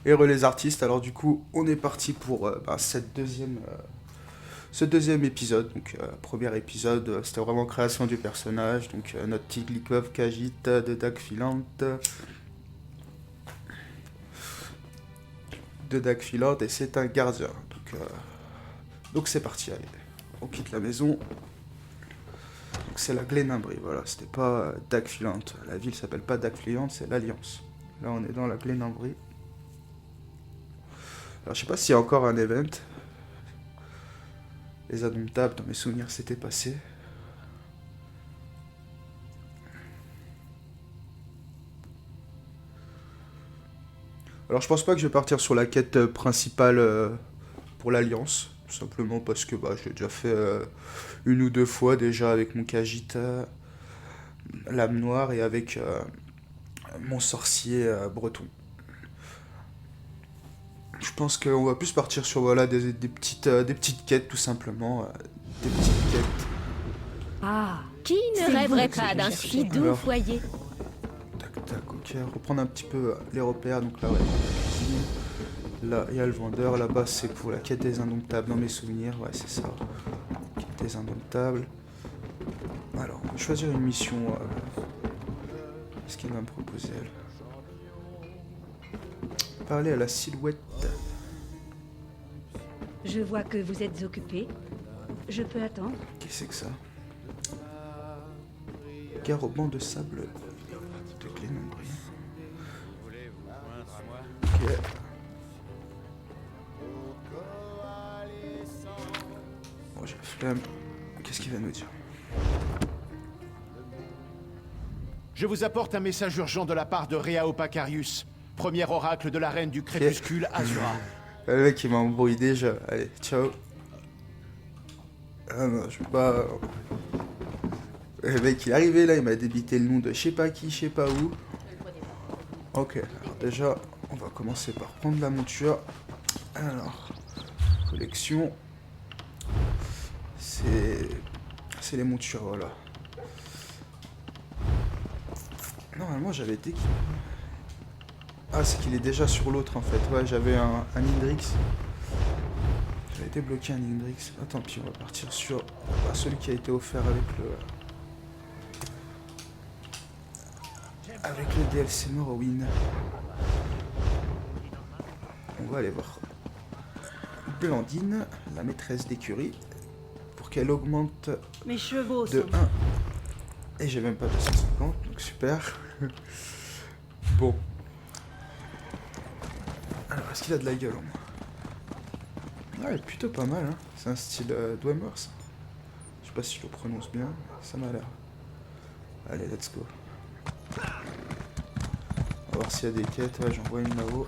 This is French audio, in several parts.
Et re les artistes, alors du coup, on est parti pour ce deuxième épisode. Donc, premier épisode, c'était vraiment création du personnage. Donc, notre Tiglikov Khajiit de Dagfilant, et c'est un gardien. Donc c'est parti, allez. On quitte la maison. Donc c'est la Gleninbri, voilà. C'était pas Dagfilant. La ville s'appelle pas Dagfilant, c'est l'Alliance. Là, on est dans la Gleninbri. Alors, je sais pas s'il y a encore un event. Les Indomptables, dans mes souvenirs, c'était passé. Alors, je pense pas que je vais partir sur la quête principale pour l'Alliance. Tout simplement parce que je l'ai déjà fait une ou deux fois déjà avec mon Khajiit, l'âme noire, et avec mon sorcier breton. Je pense qu'on va plus partir sur voilà, des petites quêtes tout simplement. Des petites quêtes. Ah, Qui ne C'est rêverait vous pas que d'un je si cherchais. doux Alors. foyer? Tac, tac, ok. Reprendre un petit peu les repères. Donc là, ouais, la cuisine. Là, il y a le vendeur. Là-bas, c'est pour la quête des Indomptables. Dans mes souvenirs, ouais, c'est ça. Quête des Indomptables. Alors, on va choisir une mission. Qu'est-ce qu'elle va me proposer, elle? Parler à la silhouette. Je vois que vous êtes occupé. Je peux attendre. Qu'est-ce que c'est que ça? Gare au banc de sable de Gleninbri. Ok. Bon, j'ai la flemme. Qu'est-ce qu'il va nous dire? Je vous apporte un message urgent de la part de Reaopakarius, premier oracle de la reine du crépuscule Azura. Le mec, il m'a embrouillé déjà. Allez, ciao. Ah non, je veux pas. Le mec, il est arrivé là, il m'a débité le nom de je sais pas qui, je sais pas où. Ok, alors déjà, on va commencer par prendre la monture. Alors, collection. C'est les montures, voilà. Normalement, j'avais dit qu'il... Ah, c'est qu'il est déjà sur l'autre en fait. Ouais, j'avais un Indrix. J'avais débloqué un Indrix. Ah, tant pis, on va partir sur celui qui a été offert avec le DLC Morrowind. On va aller voir Blandine, la maîtresse d'écurie, pour qu'elle augmente Mes chevaux de sont... 1. Et j'ai même pas 250, donc super. Bon. Alors, est-ce qu'il a de la gueule au moins? Ouais, plutôt pas mal, hein. C'est un style Dwemer, ça. Je sais pas si je le prononce bien, ça m'a l'air. Allez, let's go. On va voir s'il y a des quêtes. Ouais, j'en vois une là-haut.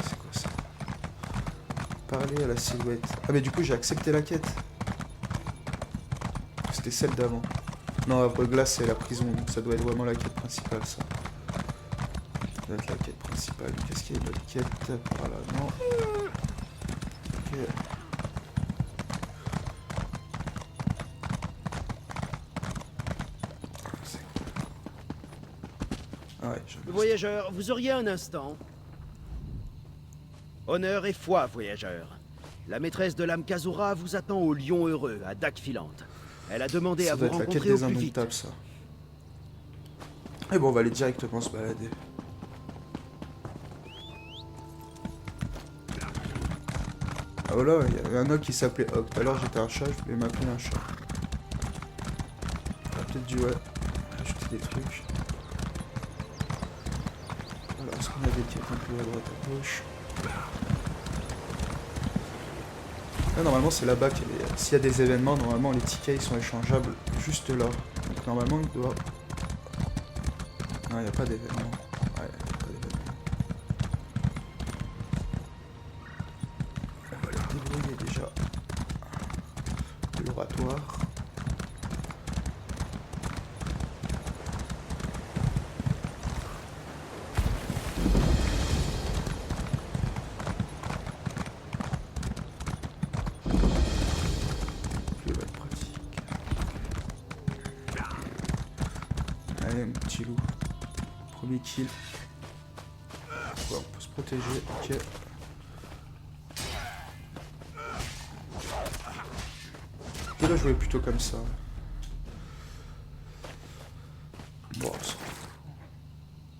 C'est quoi ça? Parler à la silhouette. Ah, mais du coup, j'ai accepté la quête. C'était celle d'avant. Non, Havre-Glace, c'est la prison, donc ça doit être vraiment la quête principale, ça. Ça doit être la quête principale. Qu'est-ce qu'il y a d'autre quête par là? Non. Ok. Ah ouais, je... Voyageur, vous auriez un instant. Honneur et foi, voyageur. La maîtresse de l'âme Kazura vous attend au Lion Heureux, à Dagfilant. Elle a demandé Ça à doit vous être la quête rencontrer au des plus vite. Indomptables, ça. Et bon, on va aller directement se balader. Ah voilà, il y avait un ogre qui s'appelait Ogre. Tout à l'heure j'étais un chat, je voulais m'appeler un chat. J'aurais peut-être dû, ouais, ajouter des trucs. Voilà, est-ce qu'on a des quêtes un peu à droite à gauche? Là, normalement c'est là-bas qu'il y a s'il y a des événements, normalement les tickets ils sont échangeables juste là. Donc normalement il doit... Non, il n'y a pas d'événement. Ouais, il n'y a pas d'événement. On va aller débrouiller déjà l'oratoire. Qui va être pratique. Allez, mon petit loup. Premier kill. Ouais, on peut se protéger, ok. Et là, je jouais plutôt comme ça. Bon, ça...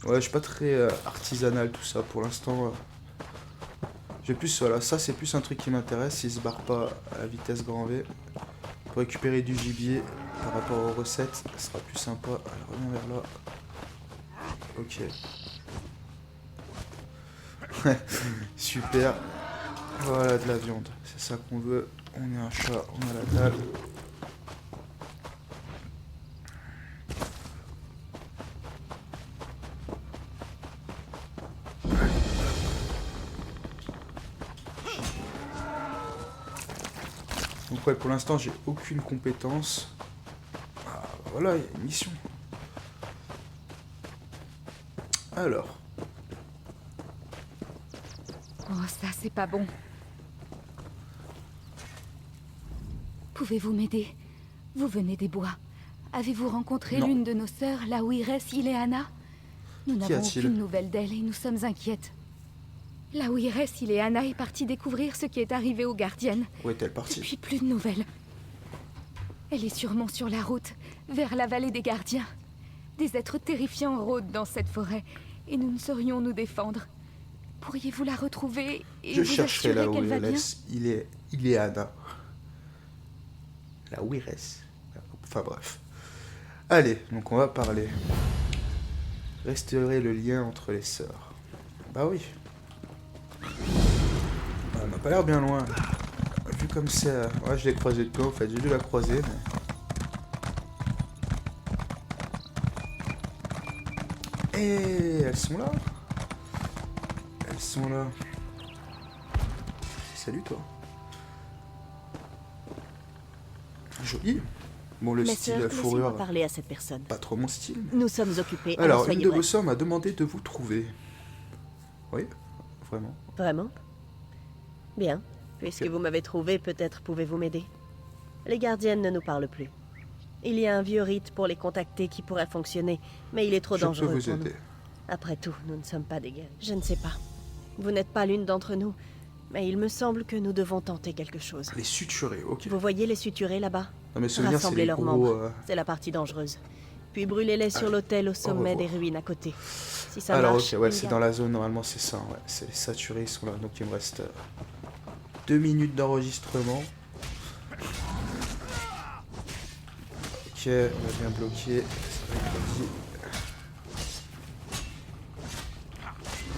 Ouais, je suis pas très artisanal tout ça pour l'instant. J'ai plus, voilà, ça c'est plus un truc qui m'intéresse. Il se barre pas à la vitesse grand V. Pour récupérer du gibier par rapport aux recettes, ça sera plus sympa. Allez, reviens vers là. Ok. Super. Voilà, de la viande. C'est ça qu'on veut. On est un chat, on a la dalle. Donc ouais, pour l'instant, j'ai aucune compétence. Ah, voilà, il y a une mission. Alors. Oh, ça, c'est pas bon. Pouvez-vous m'aider? Vous venez des bois. Avez-vous rencontré Non. l'une de nos sœurs, la Ouiress Ileana? Nous Qu'y n'avons a-t-il? aucune nouvelle d'elle et nous sommes inquiètes. La Ouiress Ileana est partie découvrir ce qui est arrivé aux gardiennes. Où est-elle partie? Depuis plus de nouvelles. Elle est sûrement sur la route, vers la vallée des gardiens. Des êtres terrifiants rôdent dans cette forêt, et nous ne saurions nous défendre. Pourriez-vous la retrouver et Je vous chercherai assurer la qu'elle va bien? Ouiress. Il est Anna. La Ouiress. Enfin bref. Allez, donc on va parler. Restaurer le lien entre les sœurs. Bah oui. On n'a pas l'air bien loin. Vu comme ça... Ouais, je l'ai croisé de toi en fait. J'ai dû la croiser, mais... Et elles sont là. Elles sont là. Salut toi. Joli. Bon, le Mes style sœurs, laissez-moi fourrure, parler à cette personne. pas trop mon style. Nous sommes occupés, Alors, une soyez de bref. vos sœurs m'a demandé de vous trouver. Oui, vraiment. Vraiment? Bien. Puisque Ok. vous m'avez trouvé, peut-être pouvez-vous m'aider. Les gardiennes ne nous parlent plus. Il y a un vieux rite pour les contacter qui pourrait fonctionner, mais il est trop Je peux dangereux vous pour nous. aider. Après tout, nous ne sommes pas des guerres. Je ne sais pas. Vous n'êtes pas l'une d'entre nous, mais il me semble que nous devons tenter quelque chose. Les suturés, ok. Vous voyez les suturés là-bas? Dans mes souvenirs, c'est Rassemblez les leurs gros... membres. C'est la partie dangereuse. Puis brûlez-les sur l'autel au sommet des revoir. ruines à côté. Si ça Alors, marche, ok, ouais, il y c'est a- dans la zone, normalement, c'est ça, ouais. C'est les saturés, ils sont là. Donc, il me reste 2 minutes d'enregistrement. Ok, on a bien bloqué. Ça va être dit.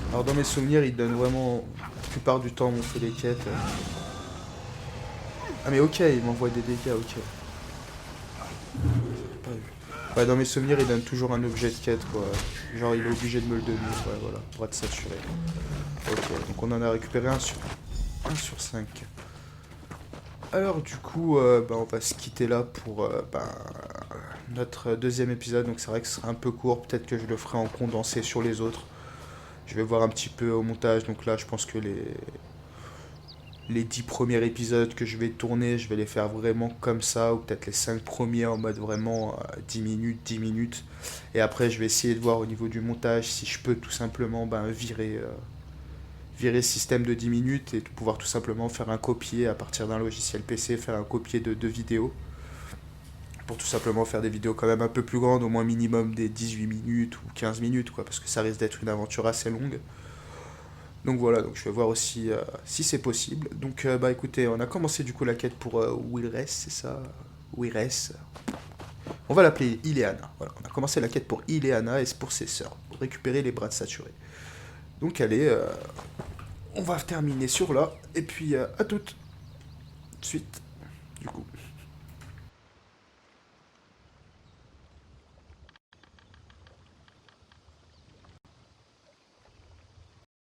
Alors, dans mes souvenirs, ils donnent vraiment... La plupart du temps, on fait des quêtes. Ah, mais ok, il m'envoie des dégâts, ok. J'ai pas vu. Ouais, dans mes souvenirs, il donne toujours un objet de quête, quoi. Genre, il est obligé de me le donner, ouais, voilà, pour être saturé. Ok, donc on en a récupéré un sur 5. Alors, du coup, bah, on va se quitter là pour notre deuxième épisode. Donc, c'est vrai que ce sera un peu court. Peut-être que je le ferai en condensé sur les autres. Je vais voir un petit peu au montage. Donc là, je pense que les 10 premiers épisodes que je vais tourner, je vais les faire vraiment comme ça, ou peut-être les 5 premiers en mode vraiment 10 minutes. Et après, je vais essayer de voir au niveau du montage si je peux tout simplement virer système de 10 minutes et de pouvoir tout simplement faire un copier à partir d'un logiciel PC, faire un copier de vidéos. Pour tout simplement faire des vidéos quand même un peu plus grandes, au moins minimum des 18 minutes ou 15 minutes, quoi, parce que ça risque d'être une aventure assez longue. Donc voilà, donc je vais voir aussi si c'est possible. Donc écoutez, on a commencé du coup la quête pour Ouiress, c'est ça? Ouiress. On va l'appeler Ileana. Voilà, on a commencé la quête pour Ileana et c'est pour ses sœurs, pour récupérer les bras de saturés. Donc allez, on va terminer sur là, et puis à toutes de suite, du coup.